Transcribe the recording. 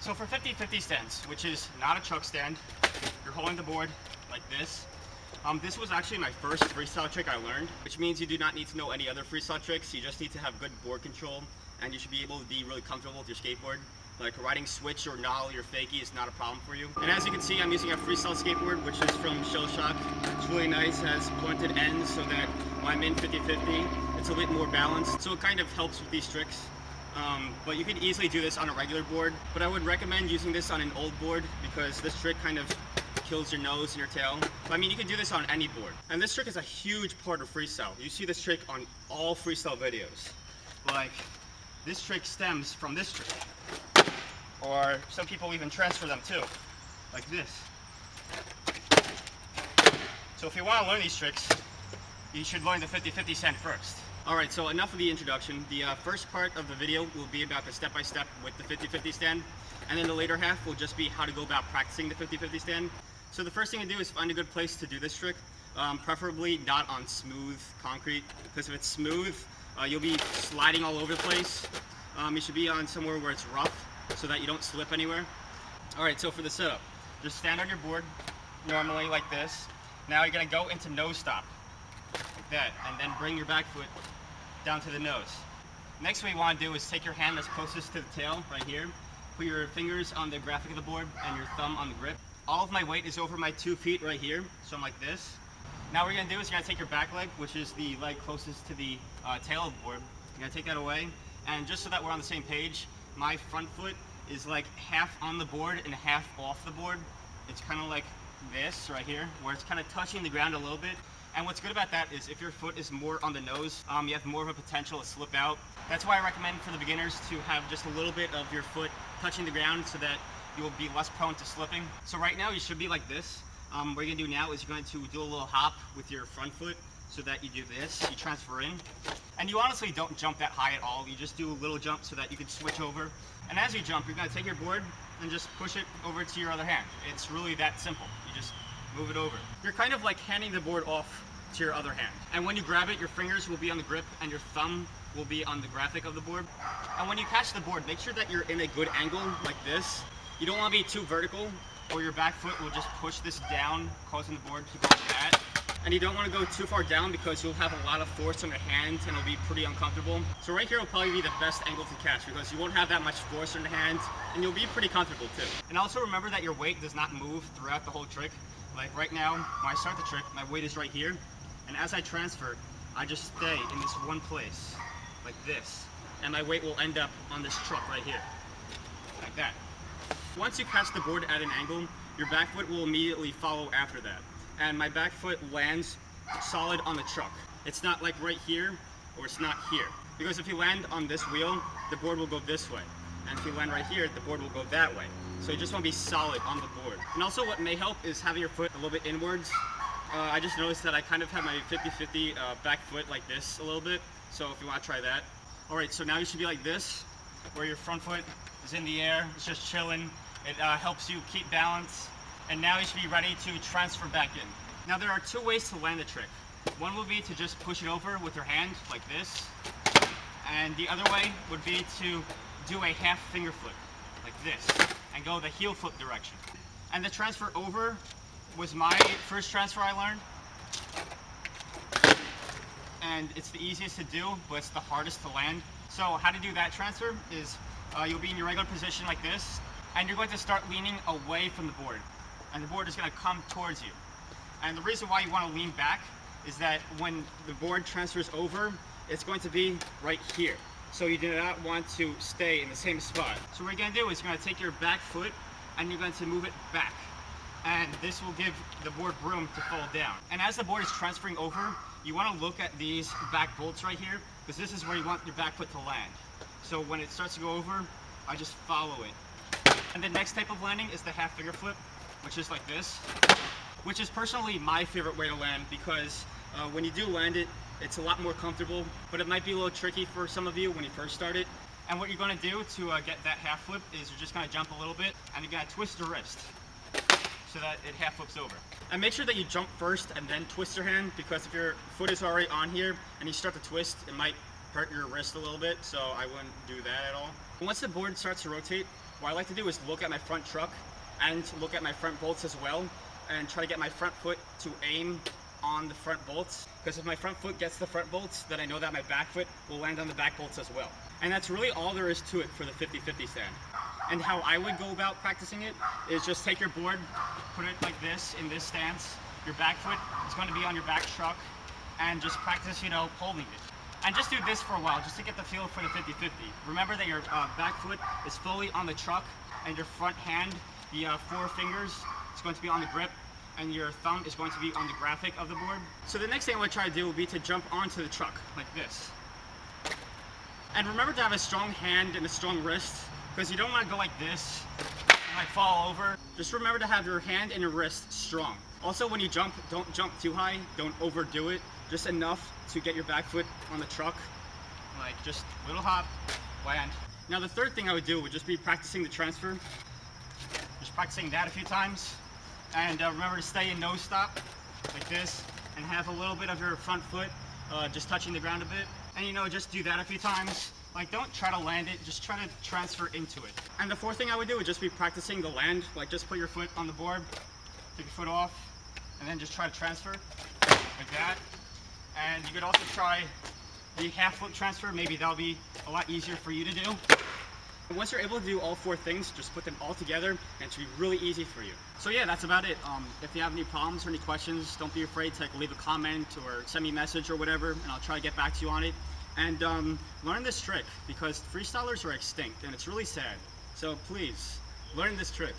So for 50-50 stands, which is not a chuck stand, you're holding the board like this. This was actually my first freestyle trick I learned, which means you do not need to know any other freestyle tricks. You just need to have good board control, and you should be able to be really comfortable with your skateboard. Like riding switch or nollie or fakie is not a problem for you. And as you can see, I'm using a freestyle skateboard, which is from Shell Shock. It's really nice, has blunted ends so that when I'm in 50-50, it's a bit more balanced. So it kind of helps with these tricks. But you could easily do this on a regular board, but I would recommend using this on an old board because this trick kind of kills your nose and your tail. But I mean, you can do this on any board. And this trick is a huge part of freestyle. You see this trick on all freestyle videos. Like, this trick stems from this trick. Or some people even transfer them too, like this. So if you want to learn these tricks, you should learn the 50-50 stand first. Alright, so enough of the introduction. The first part of the video will be about the step-by-step with the 50-50 stand, and then the later half will just be how to go about practicing the 50-50 stand. So the first thing to do is find a good place to do this trick, preferably not on smooth concrete, because if it's smooth, you'll be sliding all over the place. You should be on somewhere where it's rough, so that you don't slip anywhere. Alright, so for the setup, just stand on your board, normally like this. Now you're going to go into nose stop, like that, and then bring your back foot down to the nose. Next, what you want to do is take your hand that's closest to the tail, right here, put your fingers on the graphic of the board and your thumb on the grip. All of my weight is over my 2 feet right here, so I'm like this. Now what you're going to do is you're going to take your back leg, which is the leg closest to the tail of the board. You're going to take that away, and just so that we're on the same page, my front foot is like half on the board and half off the board. It's kind of like this right here, where it's kind of touching the ground a little bit. And what's good about that is if your foot is more on the nose, you have more of a potential to slip out. That's why I recommend for the beginners to have just a little bit of your foot touching the ground so that you will be less prone to slipping. So right now you should be like this. What you're going to do now is you're going to do a little hop with your front foot so that you do this, you transfer in. And you honestly don't jump that high at all. You just do a little jump so that you can switch over. And as you jump, you're going to take your board and just push it over to your other hand. It's really that simple. You just move it over. You're kind of like handing the board off to your other hand. And when you grab it, your fingers will be on the grip and your thumb will be on the graphic of the board. And when you catch the board, make sure that you're in a good angle like this. You don't want to be too vertical or your back foot will just push this down, causing the board to go like that. And you don't want to go too far down because you'll have a lot of force on your hand and it'll be pretty uncomfortable. So right here will probably be the best angle to catch because you won't have that much force on the hand and you'll be pretty comfortable too. And also remember that your weight does not move throughout the whole trick. Like right now, when I start the trick, my weight is right here. And as I transfer, I just stay in this one place, like this. And my weight will end up on this truck right here, like that. Once you catch the board at an angle, your back foot will immediately follow after that. And my back foot lands solid on the truck. It's not like right here, or it's not here. Because if you land on this wheel, the board will go this way. And if you land right here, the board will go that way. So you just want to be solid on the board. And also what may help is having your foot a little bit inwards. I just noticed that I kind of have my 50-50 back foot like this a little bit. So if you want to try that. Alright, so now you should be like this, where your front foot is in the air, it's just chilling. It helps you keep balance. And now you should be ready to transfer back in. Now there are 2 ways to land the trick. One would be to just push it over with your hand like this. And the other way would be to do a half finger flip like this and go the heel flip direction. And the transfer over was my first transfer I learned. And it's the easiest to do, but it's the hardest to land. So how to do that transfer is you'll be in your regular position like this, and you're going to start leaning away from the board. And the board is going to come towards you. And the reason why you want to lean back is that when the board transfers over, it's going to be right here. So you do not want to stay in the same spot. So what you're going to do is you're going to take your back foot and you're going to move it back. And this will give the board room to fall down. And as the board is transferring over, you want to look at these back bolts right here, because this is where you want your back foot to land. So when it starts to go over, I just follow it. And the next type of landing is the half finger flip, which is like this, which is personally my favorite way to land because when you do land it, it's a lot more comfortable, but it might be a little tricky for some of you when you first start it. And what you're going to do to get that half flip is you're just going to jump a little bit and you're going to twist your wrist so that it half flips over. And make sure that you jump first and then twist your hand, because if your foot is already on here and you start to twist, it might hurt your wrist a little bit, so I wouldn't do that at all. Once the board starts to rotate, what I like to do is look at my front truck and look at my front bolts as well, and try to get my front foot to aim on the front bolts, because if my front foot gets the front bolts, then I know that my back foot will land on the back bolts as well. And that's really all there is to it for the 50-50 stand. And how I would go about practicing it is just take your board, put it like this in this stance. Your back foot is going to be on your back truck, and just practice, holding it. And just do this for a while, just to get the feel for the 50-50. Remember that your back foot is fully on the truck, and your front hand, the 4 fingers, is going to be on the grip, and your thumb is going to be on the graphic of the board. So the next thing I'm going to try to do will be to jump onto the truck, like this. And remember to have a strong hand and a strong wrist, because you don't want to go like this and like fall over. Just remember to have your hand and your wrist strong. Also, when you jump, don't jump too high, don't overdo it, just enough to get your back foot on the truck, like just a little hop, land. Now the third thing I would do would just be practicing the transfer, just practicing that a few times, and remember to stay in nose stop, like this, and have a little bit of your front foot just touching the ground a bit. And just do that a few times. Like, don't try to land it, just try to transfer into it. And the fourth thing I would do would just be practicing the land, like just put your foot on the board, take your foot off, and then just try to transfer, like that. And you could also try the half flip transfer, maybe that'll be a lot easier for you to do. And once you're able to do all 4 things, just put them all together, and it should be really easy for you. So yeah, that's about it. If you have any problems or any questions, don't be afraid to leave a comment or send me a message or whatever, and I'll try to get back to you on it. And learn this trick, because freestylers are extinct, and it's really sad. So please, learn this trick.